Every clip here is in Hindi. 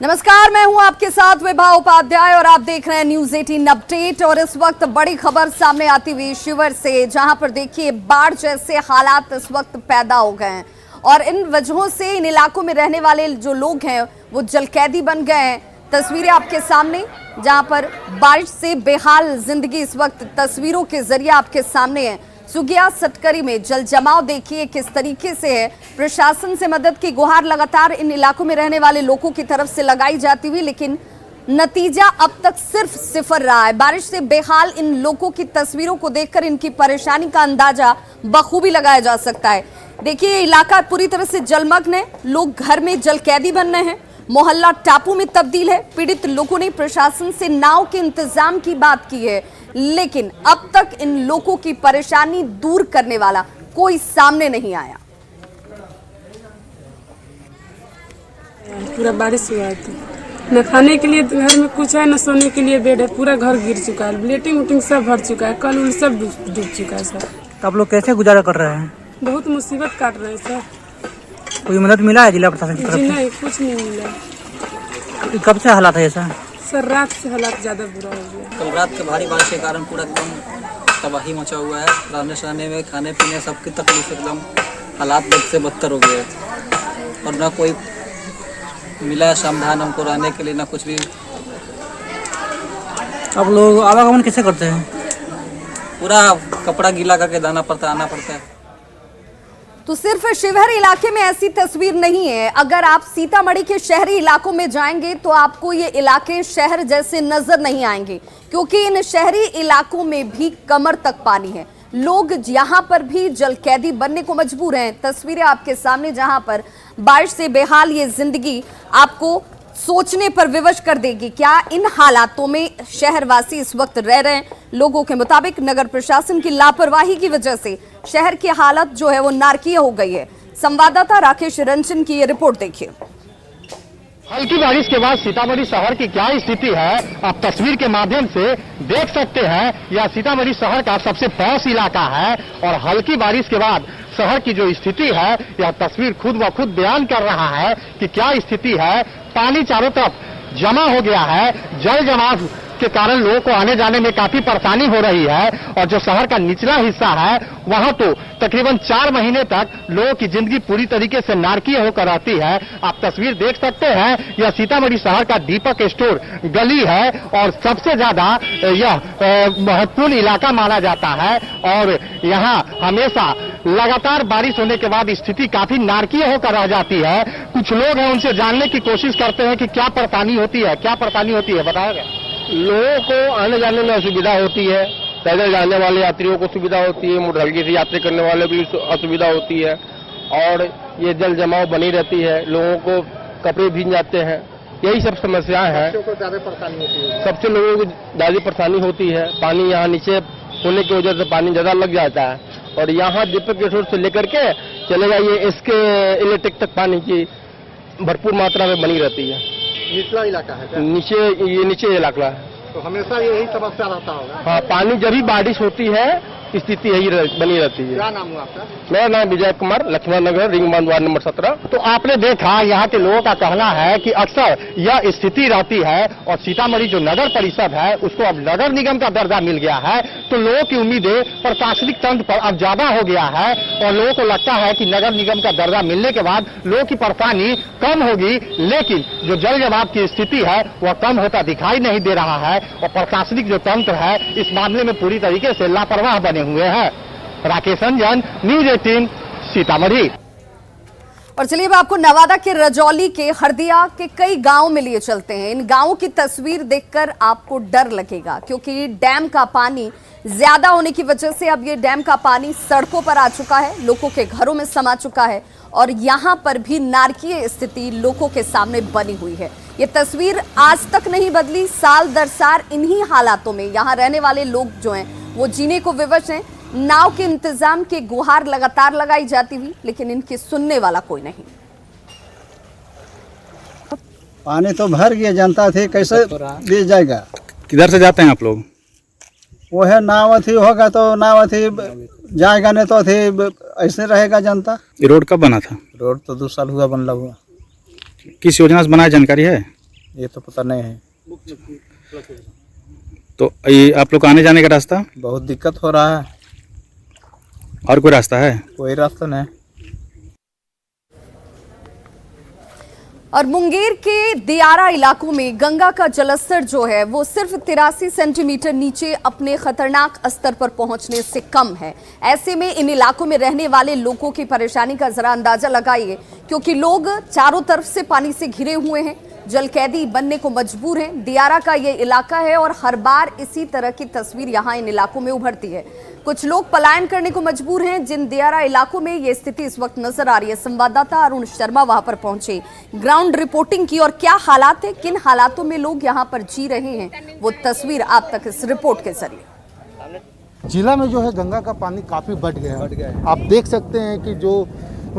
नमस्कार, मैं हूं आपके साथ विभा उपाध्याय और आप देख रहे हैं न्यूज 18 अपडेट। और इस वक्त बड़ी खबर सामने आती हुई शिवर से, जहां पर देखिए बाढ़ जैसे हालात इस वक्त पैदा हो गए हैं और इन वजहों से इन इलाकों में रहने वाले जो लोग हैं वो जलकैदी बन गए हैं। तस्वीरें आपके सामने, जहां पर बारिश से बेहाल जिंदगी इस वक्त तस्वीरों के जरिए आपके सामने है। सुगिया सटकरी में जल जमाव देखिए किस तरीके से है। प्रशासन से मदद की गुहार लगातार इन इलाकों में रहने वाले लोगों की तरफ से लगाई जाती हुई, लेकिन नतीजा अब तक सिर्फ सिफर रहा है। बारिश से बेहाल इन लोगों की तस्वीरों को देखकर इनकी परेशानी का अंदाजा बखूबी लगाया जा सकता है। देखिए इलाका पूरी तरह से जलमग्न है, लोग घर में जलकैदी बन रहे हैं, मोहल्ला टापू में तब्दील है। पीड़ित लोगों ने प्रशासन से नाव के इंतजाम की बात की है, लेकिन अब तक इन लोगों की परेशानी दूर करने वाला कोई सामने नहीं आया। पूरा बारिश हुआ है, न खाने के लिए घर में कुछ है, न सोने के लिए बेड है। पूरा घर गिर चुका है, लेटिंग उटिंग सब भर चुका है, कल उल सब डूब चुका है सर। तो आप लोग कैसे गुजारा कर रहे हैं? बहुत मुसीबत काट रहे हैं सर। कोई मदद मिला है जिला प्रशासन की तरफ जी से? नहीं, कुछ नहीं मिला। कब से हालात है ऐसा? सर रात से हालात ज्यादा बुरा हो गया। कल रात के भारी बारिश के कारण पूरा एकदम तबाही मचा हुआ है। रहने सहने में, खाने पीने सबकी तकलीफ एकदम हालात बद से बदतर हो गए और ना कोई मिला है समाधान हमको रहने के लिए, ना कुछ भी। आप लोग आवागमन कैसे करते हैं? पूरा कपड़ा गीला करके आना पड़ता है। तो सिर्फ शिवहर इलाके में ऐसी तस्वीर नहीं है, अगर आप सीतामढ़ी के शहरी इलाकों में जाएंगे तो आपको ये इलाके शहर जैसे नजर नहीं आएंगे, क्योंकि इन शहरी इलाकों में भी कमर तक पानी है। लोग यहां पर भी जलकैदी बनने को मजबूर हैं। तस्वीरें आपके सामने, जहां पर बारिश से बेहाल ये जिंदगी आपको सोचने पर विवश कर देगी। क्या इन हालातों में शहरवासी इस वक्त रह रहे हैं? लोगों के मुताबिक नगर प्रशासन की लापरवाही की वजह से शहर की हालत जो है वो नारकीय हो गई है। संवाददाता राकेश रंजन की ये रिपोर्ट देखिए। हल्की बारिश के बाद सीतामढ़ी शहर की क्या स्थिति है आप तस्वीर के माध्यम से देख सकते हैं। यह सीतामढ़ी शहर का सबसे पॉश इलाका है और हल्की बारिश के बाद शहर की जो स्थिति है यह तस्वीर खुद ब खुद बयान कर रहा है कि क्या स्थिति है। पानी चारों तरफ जमा हो गया है, जल जमाव के कारण लोगों को आने जाने में काफी परेशानी हो रही है और जो शहर का निचला हिस्सा है वहां तो तकरीबन 4 महीने तक लोगों की जिंदगी पूरी तरीके से नारकीय होकर रहती है। आप तस्वीर देख सकते हैं, यह सीतामढ़ी शहर का दीपक स्टोर गली है और सबसे ज्यादा यह महत्वपूर्ण इलाका माना जाता है और यहाँ हमेशा लगातार बारिश होने के बाद स्थिति काफी नारकीय होकर रह जाती है। कुछ लोग हैं, उनसे जानने की कोशिश करते हैं कि क्या परेशानी होती है बताएगा। लोगों को आने जाने में असुविधा होती है, पैदल जाने वाले यात्रियों को सुविधा होती है, मोटरसाइकिल से यात्रा करने वालों को भी असुविधा होती है और ये जल जमाव बनी रहती है, लोगों को कपड़े भीग जाते हैं, यही सब समस्याएं हैं। ज्यादा परेशानी होती है, सबसे लोगों को ज्यादा परेशानी होती है। पानी यहाँ नीचे होने की वजह से पानी ज्यादा लग जाता है और यहाँ दीपक स्टोर से लेकर के चले जाइए इसके इलेक्ट्रिक तक पानी की भरपूर मात्रा में बनी रहती है। निचला इलाका है क्या? नीचे इलाका है तो हमेशा यही समस्या रहता होगा। हाँ, पानी जब भी बारिश होती है स्थिति यही बनी रहती है। क्या नाम हुआ आपका? मेरा नाम विजय कुमार, लक्ष्मण नगर, रिंग बांध वार्ड नंबर 17। तो आपने देखा यहाँ के लोगों का कहना है कि अक्सर यह स्थिति रहती है और सीतामढ़ी जो नगर परिषद है उसको अब नगर निगम का दर्जा मिल गया है, तो लोगों की उम्मीदें प्रशासनिक तंत्र पर अब ज्यादा हो गया है और लोगों को लगता है कि नगर निगम का दर्जा मिलने के बाद लोगों की परेशानी कम होगी, लेकिन जो जल जमाव की स्थिति है वह कम होता दिखाई नहीं दे रहा है और प्रशासनिक जो तंत्र है इस मामले में पूरी तरीके से लापरवाह बने हुए हैं। राकेश रंजन, न्यूज 18 सीतामढ़ी। और चलिए अब आपको नवादा के रजौली के हरदिया के कई गांवों में लिए चलते हैं। इन गांवों की तस्वीर देखकर आपको डर लगेगा, क्योंकि डैम का पानी ज्यादा होने की वजह से अब ये डैम का पानी सड़कों पर आ चुका है, लोगों के घरों में समा चुका है और यहाँ पर भी नारकीय स्थिति लोगों के सामने बनी हुई है। ये तस्वीर आज तक नहीं बदली, साल दर साल इन्हीं हालातों में यहाँ रहने वाले लोग जो हैं वो जीने को विवश हैं। नाव के इंतजाम की गुहार लगातार लगाई जाती हुई, लेकिन इनकी सुनने वाला कोई नहीं। पानी तो भर गया, जनता थी कैसे दे जाएगा? किधर से जाते हैं आप लोग? वो है नाव थी होगा तो नाव थी जाएगा, नहीं तो थी ऐसे रहेगा जनता। ये रोड कब बना था? रोड तो 2 साल हुआ बनला हुआ। किस योजना से बना है, जानकारी है? ये तो पता नहीं है। तो ये आप लोग का आने जाने का रास्ता बहुत दिक्कत हो रहा है। और कोई रास्ता है? कोई रास्ता नहीं। और मुंगेर के दियारा इलाकों में गंगा का जलस्तर जो है वो सिर्फ 83 सेंटीमीटर नीचे अपने खतरनाक स्तर पर पहुंचने से कम है। ऐसे में इन इलाकों में रहने वाले लोगों की परेशानी का जरा अंदाजा लगाइए, क्योंकि लोग चारों तरफ से पानी से घिरे हुए हैं, जलकैदी बनने को मजबूर हैं। दियारा का ये इलाका है और हर बार इसी तरह की तस्वीर यहाँ इन इलाकों में उभरती है। कुछ लोग पलायन करने को मजबूर हैं। जिन दियारा इलाकों में ये स्थिति इस वक्त नजर आ रही है, संवाददाता अरुण शर्मा वहां पर पहुंचे, ग्राउंड रिपोर्टिंग की और क्या हालात है, किन हालातों में लोग यहाँ पर जी रहे हैं, वो तस्वीर आप तक इस रिपोर्ट के जरिए। जिला में जो है गंगा का पानी काफ़ी बढ़ गया है। आप देख सकते हैं कि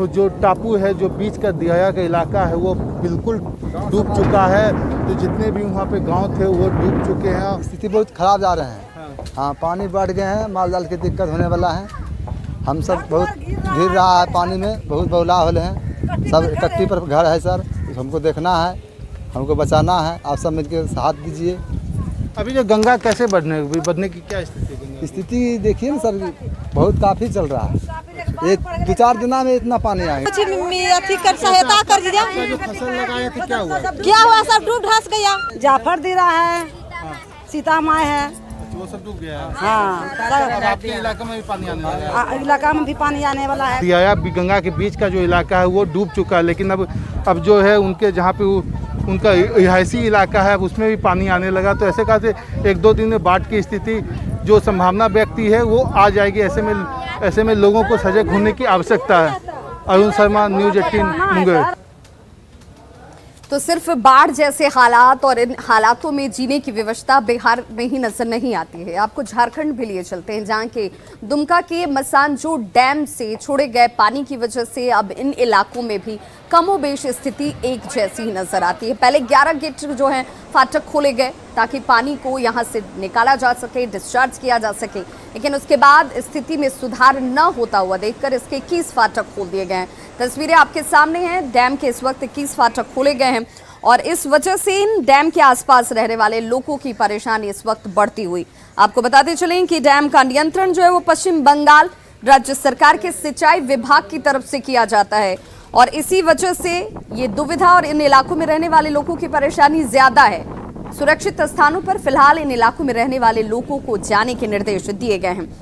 जो टापू है, जो बीच का दियारा का इलाका है, वो बिल्कुल डूब चुका है। तो जितने भी वहाँ पे गांव थे वो डूब चुके हैं। स्थिति बहुत खराब जा रहे हैं। हाँ, पानी बढ़ गए हैं, माल जाल की दिक्कत होने वाला है। हम सब बहुत घिर रहा है पानी में, बहुत बौला होले हैं। सब इकट्ठी पर घर है सर, हमको देखना है, हमको बचाना है। आप सब मिलकर साथ दीजिए। अभी जो गंगा कैसे बढ़ने की क्या स्थिति देखिए ना सर, बहुत काफ़ी चल रहा है। एक 2-4 दिना में इतना पानी आएगा। सहायता कर दीजिए। जो फसल लगाए थे क्या हुआ? क्या हुआ, सब डूब धस गया। जाफर दीरा है, सीता माँ है, वो सब डूब गया है। हाँ, आपके इलाके में भी पानी आने वाला है? इलाका में भी पानी आने वाला है। दियारा गंगा के बीच का जो इलाका है वो डूब चुका है, लेकिन अब जो है उनके जहाँ पे उनका रिहायशी इलाका है उसमें भी पानी आने लगा। तो ऐसे कहा 1-2 दिन में बाढ़ की स्थिति जो संभावना व्यक्ति है वो आ जाएगी। ऐसे में लोगों को सजग होने की आवश्यकता है। अरुण शर्मा, न्यूज़ 18 मुंगेर। तो सिर्फ बाढ़ जैसे हालात और इन हालातों में जीने की व्यवस्था बिहार में ही नजर नहीं आती है। आपको झारखंड भी लिए चलते हैं, जहां के दुमका के मसानजोर डैम से छोड़े गए पानी की वजह से अब इन इलाकों में भी कमोबेश स्थिति एक जैसी ही नजर आती है। पहले 11 गेट जो हैं फाटक खोले गए ताकि पानी को यहां से निकाला जा सके, डिस्चार्ज किया जा सके, लेकिन उसके बाद स्थिति में सुधार न होता हुआ देखकर इसके 21 फाटक खोल दिए गए हैं। तस्वीरें आपके सामने हैं। डैम के इस वक्त 21 फाटक खोले गए हैं और इस वजह से इन डैम के आसपास रहने वाले लोगों की परेशानी इस वक्त बढ़ती हुई। आपको बताते चलें कि डैम का नियंत्रण जो है वो पश्चिम बंगाल राज्य सरकार के सिंचाई विभाग की तरफ से किया जाता है और इसी वजह से ये दुविधा और इन इलाकों में रहने वाले लोगों की परेशानी ज्यादा है। सुरक्षित स्थानों पर फिलहाल इन इलाकों में रहने वाले लोगों को जाने के निर्देश दिए गए हैं।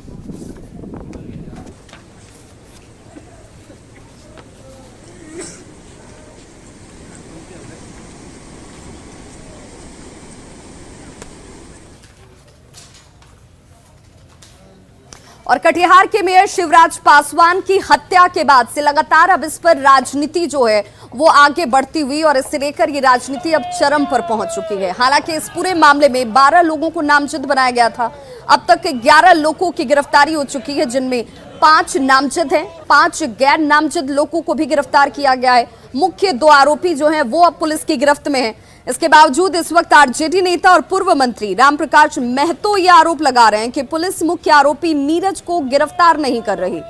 और कटिहार के मेयर शिवराज पासवान की हत्या के बाद से लगातार अब इस पर राजनीति जो है वो आगे बढ़ती हुई और इससे लेकर ये राजनीति अब चरम पर पहुंच चुकी है। हालांकि इस पूरे मामले में 12 लोगों को नामजद बनाया गया था। अब तक 11 लोगों की गिरफ्तारी हो चुकी है, जिनमें 5 नामजद हैं, 5 गैर नामजद लोगों को भी गिरफ्तार किया गया है। मुख्य 2 आरोपी जो हैं वो अब पुलिस की गिरफ्त में हैं। इसके बावजूद इस वक्त आरजेडी नेता और पूर्व मंत्री रामप्रकाश महतो ये आरोप लगा रहे हैं कि पुलिस मुख्य आरोपी नीरज को गिरफ्तार नहीं कर रही।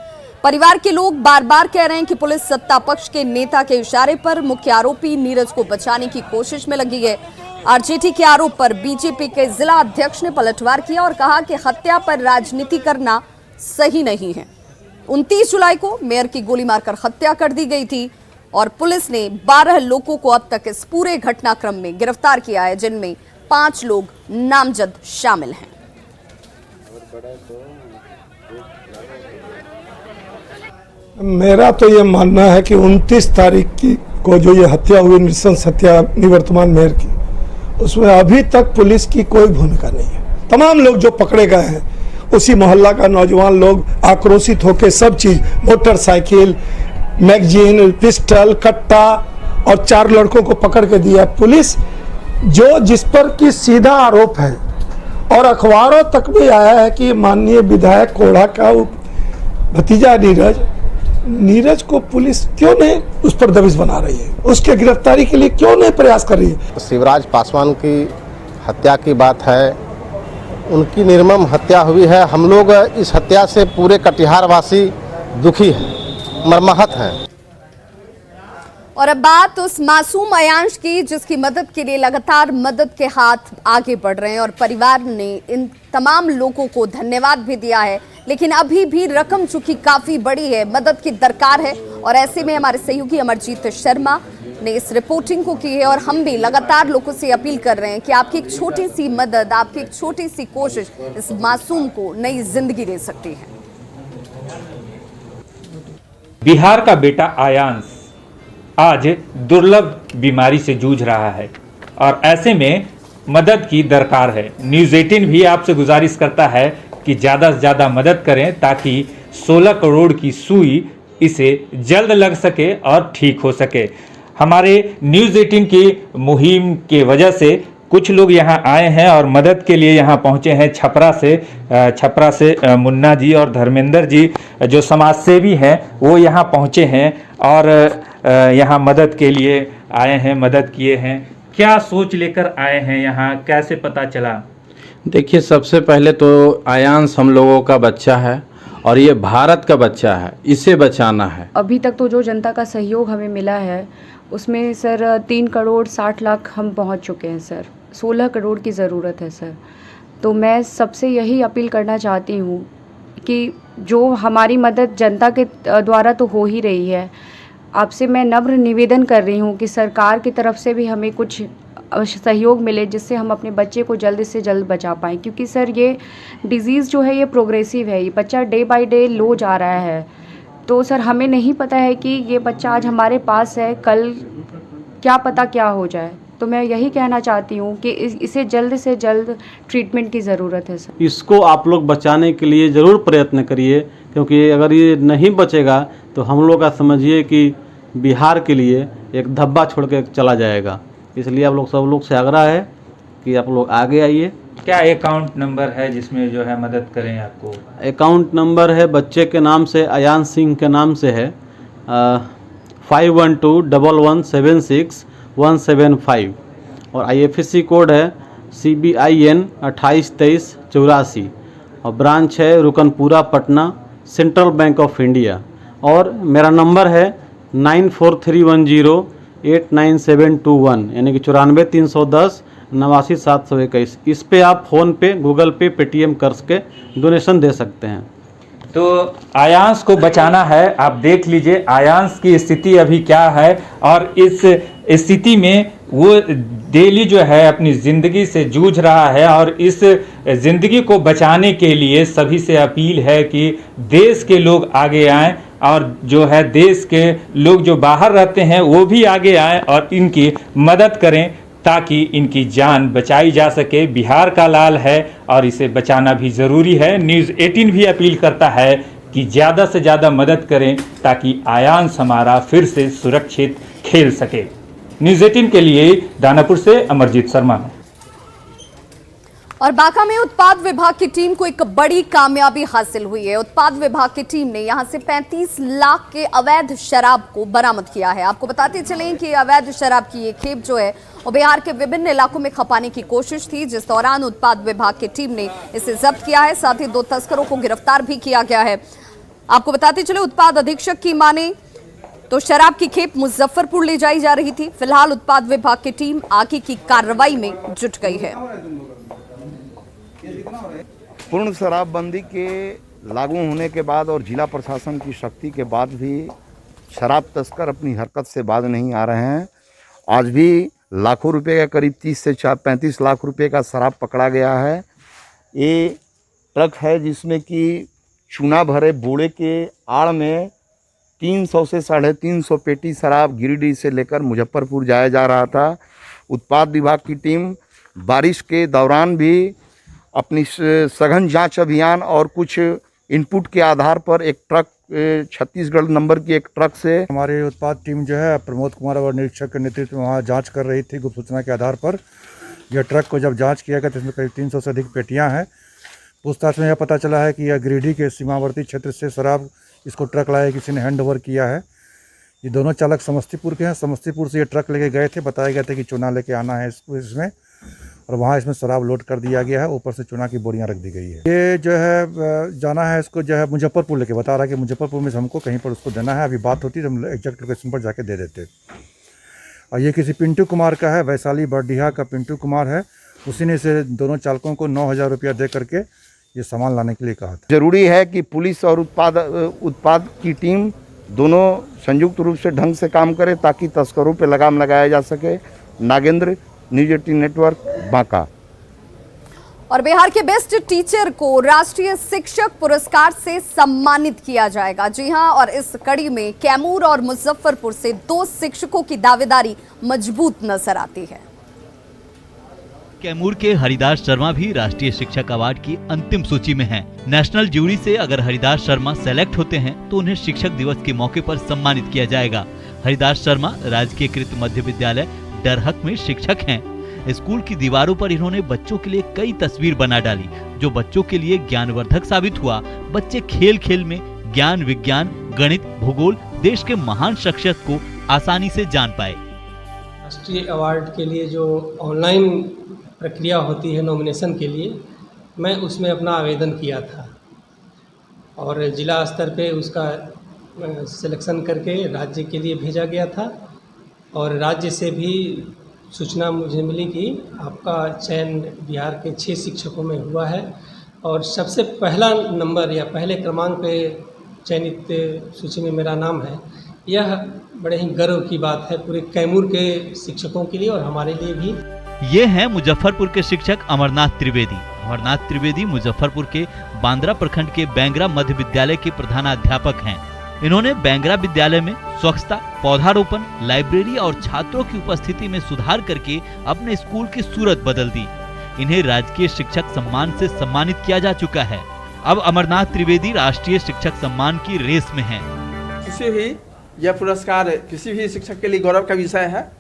परिवार के लोग बार बार कह रहे हैं कि पुलिस सत्ता पक्ष के नेता के इशारे पर मुख्य आरोपी नीरज को बचाने की कोशिश में लगी है। आरजेडी के आरोप पर बीजेपी के जिला अध्यक्ष ने पलटवार किया और कहा कि हत्या पर राजनीति करना सही नहीं है। 29 जुलाई को मेयर की गोली मारकर हत्या कर दी गई थी और पुलिस ने 12 लोगों को अब तक इस पूरे घटनाक्रम में गिरफ्तार किया है, जिनमें 5 लोग नामजद शामिल हैं। मेरा तो ये मानना है कि 29 तारीख को जो ये हत्या हुई, नृशंस हत्या निवर्तमान मेयर की, उसमें अभी तक पुलिस की कोई भूमिका नहीं है। तमाम लोग जो पकड़े गए हैं उसी मोहल्ला का नौजवान लोग आक्रोशित होकर सब चीज, मोटरसाइकिल, मैगजीन, पिस्टल, कट्टा और 4 लड़कों को पकड़ के दिया पुलिस, जो जिस पर कि सीधा आरोप है और अखबारों तक भी आया है कि माननीय विधायक कोढ़ा का भतीजा नीरज को पुलिस क्यों नहीं उस पर दबिश बना रही है, उसके गिरफ्तारी के लिए क्यों नहीं प्रयास कर रही है। शिवराज पासवान की हत्या की बात है, उनकी निर्मम हत्या हुई है। हम लोग इस हत्या से पूरे कटिहार वासी दुखी हैं, मर्माहत हैं। और अब बात उस मासूम अयांश की जिसकी मदद के लिए लगातार मदद के हाथ आगे बढ़ रहे हैं और परिवार ने इन तमाम लोगों को धन्यवाद भी दिया है, लेकिन अभी भी रकम चूंकि काफी बड़ी है, मदद की दरकार है। और ऐसे में हमारे सहयोगी अमरजीत शर्मा ने इस रिपोर्टिंग को की है और हम भी लगातार लोगों से अपील कर रहे हैं कि आपकी एक छोटी सी मदद, आपकी एक छोटी सी कोशिश इस मासूम को नई जिंदगी दे सकती है। बिहार का बेटा आयांश आज दुर्लभ बीमारी से जूझ रहा है और ऐसे में मदद की दरकार है। न्यूज़ 18 भी आपसे गुजारिश करता है कि ज़्यादा से ज़्यादा मदद करें ताकि 16 करोड़ की सुई इसे जल्द लग सके और ठीक हो सके। हमारे न्यूज़ 18 की मुहिम के वजह से कुछ लोग यहाँ आए हैं और मदद के लिए यहाँ पहुँचे हैं। छपरा से मुन्ना जी और धर्मेंद्र जी जो समाज सेवी हैं वो यहाँ पहुँचे हैं और यहाँ मदद के लिए आए हैं, मदद किए हैं। क्या सोच लेकर आए हैं यहाँ, कैसे पता चला? देखिए, सबसे पहले तो आयांश हम लोगों का बच्चा है और ये भारत का बच्चा है, इसे बचाना है। अभी तक तो जो जनता का सहयोग हमें मिला है उसमें सर 3 करोड़ 60 लाख हम पहुंच चुके हैं सर। 16 करोड़ की ज़रूरत है सर। तो मैं सबसे यही अपील करना चाहती हूँ कि जो हमारी मदद जनता के द्वारा तो हो ही रही है, आपसे मैं नम्र निवेदन कर रही हूँ कि सरकार की तरफ से भी हमें कुछ सहयोग मिले जिससे हम अपने बच्चे को जल्द से जल्द बचा पाएँ। क्योंकि सर ये डिज़ीज़ जो है ये प्रोग्रेसिव है, ये बच्चा डे बाय डे लो जा रहा है। तो सर हमें नहीं पता है कि ये बच्चा आज हमारे पास है, कल क्या पता क्या हो जाए। तो मैं यही कहना चाहती हूँ कि इसे जल्द से जल्द ट्रीटमेंट की ज़रूरत है सर। इसको आप लोग बचाने के लिए ज़रूर प्रयत्न करिए, क्योंकि अगर ये नहीं बचेगा तो हम लोग का समझिए कि बिहार के लिए एक धब्बा छोड़ के चला जाएगा। इसलिए आप लोग सब लोग से आग्रह है कि आप लोग आगे आइए। क्या अकाउंट नंबर है जिसमें जो है मदद करें आपको? अकाउंट नंबर है बच्चे के नाम से, आयांश सिंह के नाम से है 5121176175 और IFSC कोड है CBIN 282384 और ब्रांच है Rukanpura Patna, central bank of India. और मेरा नंबर है 9431089721 यानी कि 943110 इस पे आप फ़ोन पे, गूगल पे, पेटीएम करके डोनेशन दे सकते हैं। तो आयांश को बचाना है। आप देख लीजिए आयांश की स्थिति अभी क्या है और इस स्थिति में वो डेली जो है अपनी ज़िंदगी से जूझ रहा है और इस ज़िंदगी को बचाने के लिए सभी से अपील है कि देश के लोग आगे आएं और जो है देश के लोग जो बाहर रहते हैं वो भी आगे आएं और इनकी मदद करें ताकि इनकी जान बचाई जा सके। बिहार का लाल है और इसे बचाना भी ज़रूरी है। न्यूज़ 18 भी अपील करता है कि ज़्यादा से ज़्यादा मदद करें ताकि आयांश हमारा फिर से सुरक्षित खेल सके। न्यूज़ 18 के लिए दानापुर से अमरजीत शर्मा। और बांका में उत्पाद विभाग की टीम को एक बड़ी कामयाबी हासिल हुई है। उत्पाद विभाग की टीम ने यहां से 35 लाख के अवैध शराब को बरामद किया है। आपको बताते चलें कि अवैध शराब की ये खेप जो है वो बिहार के विभिन्न इलाकों में खपाने की कोशिश थी, जिस दौरान उत्पाद विभाग की टीम ने इसे जब्त किया है। साथ ही 2 तस्करों को गिरफ्तार भी किया गया है। आपको बताते चले उत्पाद अधीक्षक की माने तो शराब की खेप मुजफ्फरपुर ले जाई जा रही थी। फिलहाल उत्पाद विभाग की टीम आगे की कार्रवाई में जुट गई है। पूर्ण शराबबंदी के लागू होने के बाद और जिला प्रशासन की सख्ती के बाद भी शराब तस्कर अपनी हरकत से बाज नहीं आ रहे हैं। आज भी लाखों रुपए का करीब 30 से 35 लाख रुपए का शराब पकड़ा गया है। ये ट्रक है जिसमें कि चूना भरे बोड़े के आड़ में 300 से 350 पेटी शराब गिरिडीह से लेकर मुजफ्फरपुर जाया जा रहा था। उत्पाद विभाग की टीम बारिश के दौरान भी अपनी सघन जांच अभियान और कुछ इनपुट के आधार पर एक ट्रक छत्तीसगढ़ नंबर की एक ट्रक से हमारी उत्पाद टीम जो है प्रमोद कुमार और निरीक्षक के नेतृत्व में वहाँ जांच कर रही थी। गुप्त सूचना के आधार पर यह ट्रक को जब जांच किया गया तो इसमें करीब 300 से अधिक पेटियाँ हैं। पूछताछ में यह पता चला है कि यह गिरिडीह के सीमावर्ती क्षेत्र से शराब इसको ट्रक लाया किसी ने हैंड ओवर किया है। ये दोनों चालक समस्तीपुर के हैं। समस्तीपुर से ये ट्रक लेके गए थे, बताया गया था कि चूना लेके आना है इसमें और वहाँ इसमें शराब लोड कर दिया गया है, ऊपर से चूना की बोरियां रख दी गई है। ये जो है जाना है इसको जो है मुजफ्फरपुर लेके बता रहा है कि मुजफ्फरपुर में हमको कहीं पर उसको देना है। अभी बात होती है तो हम एग्जैक्ट लोकेशन पर जाके दे देते। और ये किसी पिंटू कुमार का है, वैशाली बरडीहा का पिंटू कुमार है। उसी ने इसे दोनों चालकों को 9,000 रुपया दे करके ये सामान लाने के लिए कहा था। जरूरी है कि पुलिस और उत्पाद की टीम दोनों संयुक्त रूप से ढंग से काम करे ताकि तस्करों पर लगाम लगाया जा सके। Nagendra, news 18 network, Banka. और बिहार के बेस्ट टीचर को राष्ट्रीय शिक्षक पुरस्कार से सम्मानित किया जाएगा। जी हां, और इस कड़ी में कैमूर और मुजफ्फरपुर से 2 शिक्षकों की दावेदारी मजबूत नजर आती है। कैमूर के हरिदास शर्मा भी राष्ट्रीय शिक्षक अवार्ड की अंतिम सूची में हैं। नेशनल ज्यूरी से अगर हरिदास शर्मा सेलेक्ट होते हैं तो उन्हें शिक्षक दिवस के मौके पर सम्मानित किया जाएगा। हरिदास शर्मा राजकीयकृत मध्य विद्यालय डरहक में शिक्षक हैं। स्कूल की दीवारों पर इन्होंने बच्चों के लिए कई तस्वीर बना डाली, जो बच्चों के लिए ज्ञानवर्धक साबित हुआ। बच्चे खेल खेल में ज्ञान, विज्ञान, गणित, भूगोल, देश के महान शख्सियत को आसानी से जान पाए। राष्ट्रीय अवार्ड के लिए जो ऑनलाइन प्रक्रिया होती है नॉमिनेशन के लिए, मैं उसमें अपना आवेदन किया था और जिला स्तर पे उसका सिलेक्शन करके राज्य के लिए भेजा गया था। और राज्य से भी सूचना मुझे मिली कि आपका चयन बिहार के 6 शिक्षकों में हुआ है और सबसे पहला नंबर या पहले क्रमांक पे चयनित सूची में मेरा नाम है। यह बड़े ही गर्व की बात है पूरे कैमूर के शिक्षकों के लिए और हमारे लिए भी। ये हैं मुजफ्फरपुर के शिक्षक अमरनाथ त्रिवेदी। अमरनाथ त्रिवेदी मुजफ्फरपुर के बांद्रा प्रखंड के बैंगरा मध्य विद्यालय के प्रधानाध्यापक हैं। इन्होंने बैंगरा विद्यालय में स्वच्छता, पौधारोपण, लाइब्रेरी और छात्रों की उपस्थिति में सुधार करके अपने स्कूल की सूरत बदल दी। इन्हें राजकीय शिक्षक सम्मान से सम्मानित किया जा चुका है। अब अमरनाथ त्रिवेदी राष्ट्रीय शिक्षक सम्मान की रेस में हैं। किसी भी यह पुरस्कार किसी भी शिक्षक के लिए गौरव का विषय है।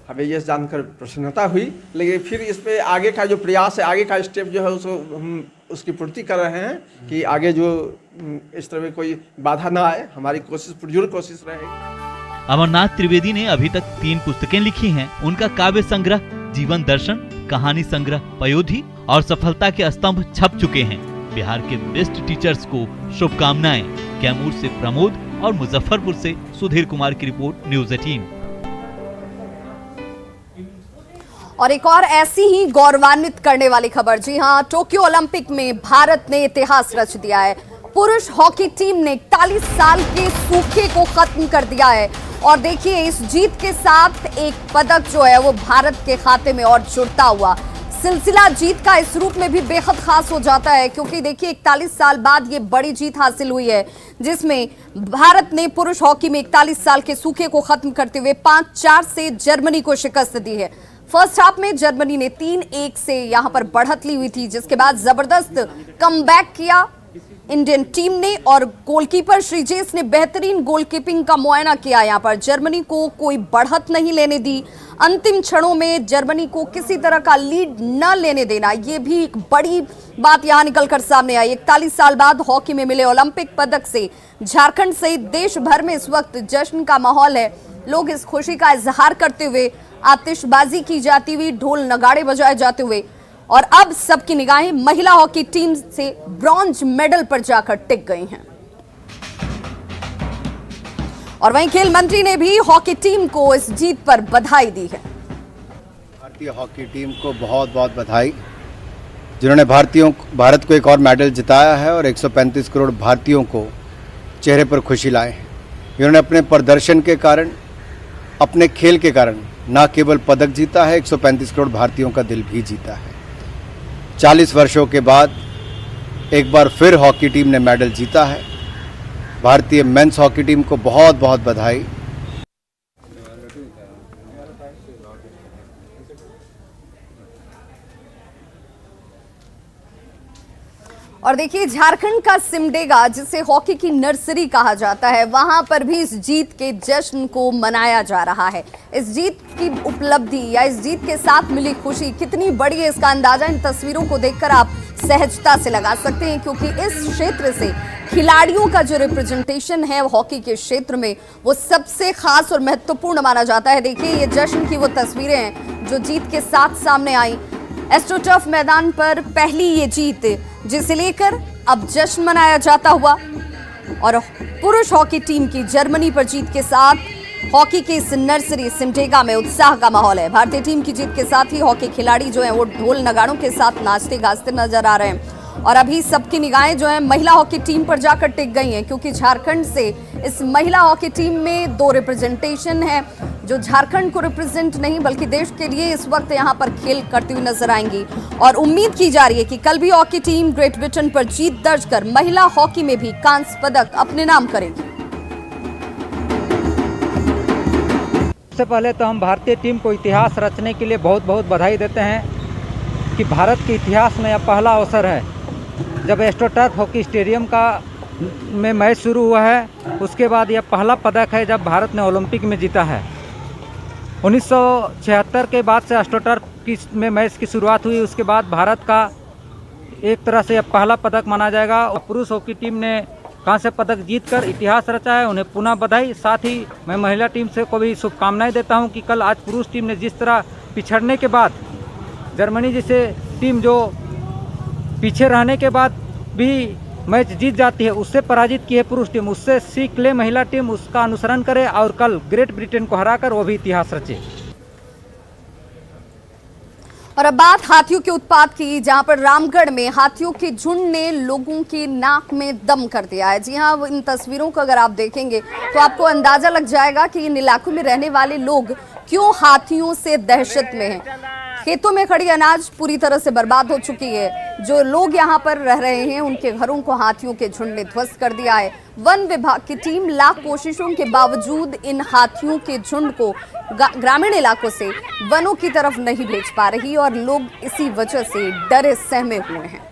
हमें यह जानकर प्रसन्नता हुई, लेकिन फिर इसमें आगे का जो प्रयास है, आगे का स्टेप जो है उसको हम उसकी पूर्ति कर रहे हैं कि आगे जो इस तरह में कोई बाधा ना आए। हमारी कोशिश, पुरजोर कोशिश रहेगी। अमरनाथ त्रिवेदी ने अभी तक 3 पुस्तकें लिखी हैं। उनका काव्य संग्रह जीवन दर्शन, कहानी संग्रह पयोधी और सफलता के स्तंभ छप चुके हैं। बिहार के बेस्ट टीचर्स को शुभकामनाएं। कैमूर से प्रमोद और मुजफ्फरपुर से सुधीर कुमार की रिपोर्ट, न्यूज़ 18। और एक और ऐसी ही गौरवान्वित करने वाली खबर। जी हां, टोक्यो ओलंपिक में भारत ने इतिहास रच दिया है। पुरुष हॉकी टीम ने 41 साल के सूखे को खत्म कर दिया है और देखिए इस जीत के साथ एक पदक जो है वो भारत के खाते में और जुड़ता हुआ सिलसिला जीत का इस रूप में भी बेहद खास हो जाता है, क्योंकि देखिए 41 साल बाद ये बड़ी जीत हासिल हुई है जिसमें भारत ने पुरुष हॉकी में 41 साल के सूखे को खत्म करते हुए 5-4 से जर्मनी को शिकस्त दी है। फर्स्ट हाफ में जर्मनी ने 3-1 से यहां पर बढ़त ली हुई थी, जिसके बाद जबरदस्त कमबैक किया इंडियन टीम ने और गोलकीपर श्रीजेश ने बेहतरीन गोलकीपिंग का मुआयना किया। यहां पर जर्मनी को कोई बढ़त नहीं लेने दी। अंतिम क्षणों में जर्मनी को किसी तरह का लीड न लेने देना, यह भी एक बड़ी बात यहां निकलकर सामने आई। 41 साल बाद हॉकी में मिले ओलंपिक पदक से झारखंड सहित देश भर में इस वक्त जश्न का माहौल है। लोग इस खुशी का इजहार करते हुए, आतिशबाजी की जाती हुई, ढोल नगाड़े बजाए जाते हुए, और अब सबकी निगाहें महिला हॉकी टीम से ब्रॉन्ज मेडल पर जाकर टिक गई हैं। और वहीं खेल मंत्री ने भी हॉकी टीम को इस जीत पर बधाई दी है। भारतीय हॉकी टीम को बहुत बहुत बधाई, जिन्होंने भारत को एक और मेडल जिताया है और 135 करोड़ भारतीयों को चेहरे पर खुशी लाए। इन्होंने अपने प्रदर्शन के कारण, अपने खेल के कारण न केवल पदक जीता है, 135 करोड़ भारतीयों का दिल भी जीता है। 40 वर्षों के बाद एक बार फिर हॉकी टीम ने मेडल जीता है। भारतीय मेंस हॉकी टीम को बहुत बहुत बधाई। और देखिए झारखंड का सिमडेगा, जिसे हॉकी की नर्सरी कहा जाता है, वहां पर भी इस जीत के जश्न को मनाया जा रहा है। इस जीत की उपलब्धि या इस जीत के साथ मिली खुशी कितनी बड़ी है, इसका अंदाजा इन तस्वीरों को देखकर आप सहजता से लगा सकते हैं, क्योंकि इस क्षेत्र से खिलाड़ियों का जो रिप्रेजेंटेशन है हॉकी के क्षेत्र में, वो सबसे खास और महत्वपूर्ण माना जाता है। देखिए ये जश्न की वो तस्वीरें हैं जो जीत के साथ सामने आई। एस्ट्रोटर्फ मैदान पर पहली ये जीत, जिसे लेकर अब जश्न मनाया जाता हुआ। और पुरुष हॉकी टीम की जर्मनी पर जीत के साथ हॉकी के इस नर्सरी सिमडेगा में उत्साह का माहौल है। भारतीय टीम की जीत के साथ ही हॉकी खिलाड़ी जो हैं वो ढोल नगाड़ों के साथ नाचते गाजते नजर आ रहे हैं। और अभी सबकी निगाहें जो है महिला हॉकी टीम पर जाकर टिक गई हैं, क्योंकि झारखंड से इस महिला हॉकी टीम में 2 रिप्रेजेंटेशन है जो झारखंड को रिप्रेजेंट नहीं बल्कि देश के लिए इस वक्त यहां पर खेल करती हुई नजर आएंगी। और उम्मीद की जा रही है कि कल भी हॉकी टीम ग्रेट ब्रिटेन पर जीत दर्ज कर महिला हॉकी में भी कांस्य पदक अपने नाम करेगी। सबसे पहले तो हम भारतीय टीम को इतिहास रचने के लिए बहुत बहुत बधाई देते हैं कि भारत के इतिहास में यह पहला अवसर है जब एस्ट्रोटर्फ हॉकी स्टेडियम में मैच शुरू हुआ है। उसके बाद यह पहला पदक है जब भारत ने ओलंपिक में जीता है। 1976 के बाद से एस्ट्रोटर्फ में मैच की शुरुआत हुई। उसके बाद भारत का एक तरह से यह पहला पदक माना जाएगा। पुरुष हॉकी टीम ने कांस्य पदक जीतकर इतिहास रचा है, उन्हें पुनः बधाई। साथ ही मैं महिला टीम से को भी शुभकामनाएं देता हूं कि कल आज पुरुष टीम ने जिस तरह पिछड़ने के बाद जर्मनी जैसे टीम जो पीछे रहने के बाद भी मैच जीत जाती है उससे पराजित की है पुरुष टीम, उससे सीख ले महिला टीम, उसका अनुसरण करे और कल ग्रेट ब्रिटेन को हराकर वो भी इतिहास रचे। और अब बात हाथियों के उत्पात की, जहां पर रामगढ़ में हाथियों के झुंड ने लोगों की नाक में दम कर दिया है। जी हां, इन तस्वीरों को अगर आप देखेंगे तो आपको अंदाजा लग जाएगा कि इन इलाकों में रहने वाले लोग क्यों हाथियों से दहशत में हैं। खेतों में खड़ी अनाज पूरी तरह से बर्बाद हो चुकी है। जो लोग यहाँ पर रह रहे हैं उनके घरों को हाथियों के झुंड ने ध्वस्त कर दिया है। वन विभाग की टीम लाख कोशिशों के बावजूद इन हाथियों के झुंड को ग्रामीण इलाकों से वनों की तरफ नहीं भेज पा रही और लोग इसी वजह से डरे सहमे हुए हैं।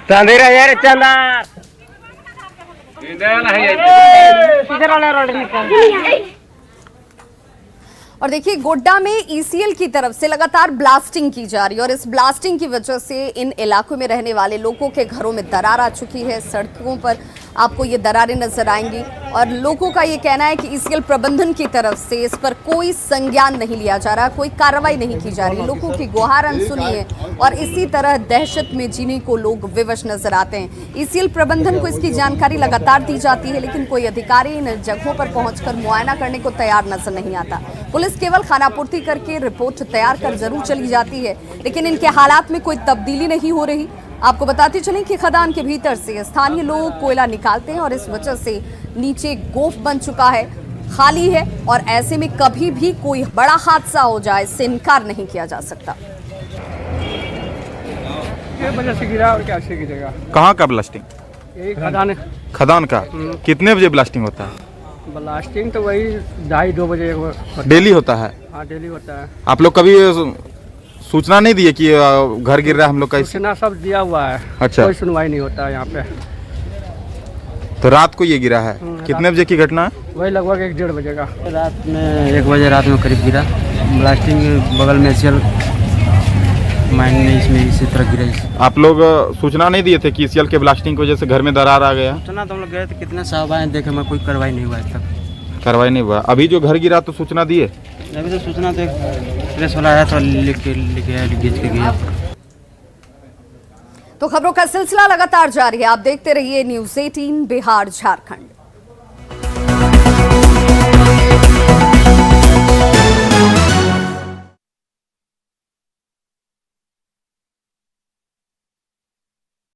चंदेरा यार चंदा और देखिए गोड्डा में ईसीएल की तरफ से लगातार ब्लास्टिंग की जा रही है और इस ब्लास्टिंग की वजह से इन इलाकों में रहने वाले लोगों के घरों में दरार आ चुकी है। सड़कों पर आपको ये दरारें नजर आएंगी और लोगों का ये कहना है कि ईसीएल प्रबंधन की तरफ से इस पर कोई संज्ञान नहीं लिया जा रहा, कोई कार्रवाई नहीं की जा रही। लोगों की गुहार अनसुनी है और इसी तरह दहशत में जीने को लोग विवश नजर आते हैं। ईसीएल प्रबंधन को इसकी जानकारी लगातार दी जाती है, लेकिन कोई अधिकारी इन जगहों पर पहुंचकर मुआयना करने को तैयार नजर नहीं आता। पुलिस केवल खानापूर्ति करके रिपोर्ट तैयार कर जरूर चली जाती है, लेकिन इनके हालात में कोई तब्दीली नहीं हो रही। आपको बताते चलें कि खदान के भीतर से स्थानीय लोग कोयला निकालते हैं और इस वजह से नीचे गोफ बन चुका है, खाली है और ऐसे में कभी भी कोई बड़ा हादसा हो जाए इससे इनकार नहीं किया जा सकता। वजह से गिरा और कैसे गिरेगा। कहाँ का ब्लास्टिंग? यही खदान। खदान का। कितने बजे ब्लास्टिंग होता है? ब्लास्टिंग तो वही 2:30 बजे डेली होता है। हाँ डेली होता है। आप लोग कभी सूचना नहीं दिए कि घर गिर रहा है हम लोग का? सूचना सब दिया हुआ है। अच्छा। कोई सुनवाई नहीं होता है यहाँ पे। तो रात को ये गिरा है? कितने बजे की घटना है? वही लगभग 1-1:30 बजे का। रात में 1 बजे रात में करीब गिरा। ब्लास्टिंग बगल में सीएल माइन में इसमें इसी तरह गिरा। आप लोग सूचना नहीं दिए थे कि सीएल के ब्लास्टिंग की वजह से घर में दरार आ गया? सूचना तो हम लोग गए थे, कितने साहब आए देखे, मैं कोई कार्रवाई नहीं हुआ आज तक। कार्रवाई नहीं हुआ? अभी जो घर गिरा तो सूचना दिए? अभी तो सूचना तो प्रेस वाला आया तो लिख के गया। तो खबरों का सिलसिला लगातार जारी है। आप देखते रहिए न्यूज़ 18 बिहार झारखंड।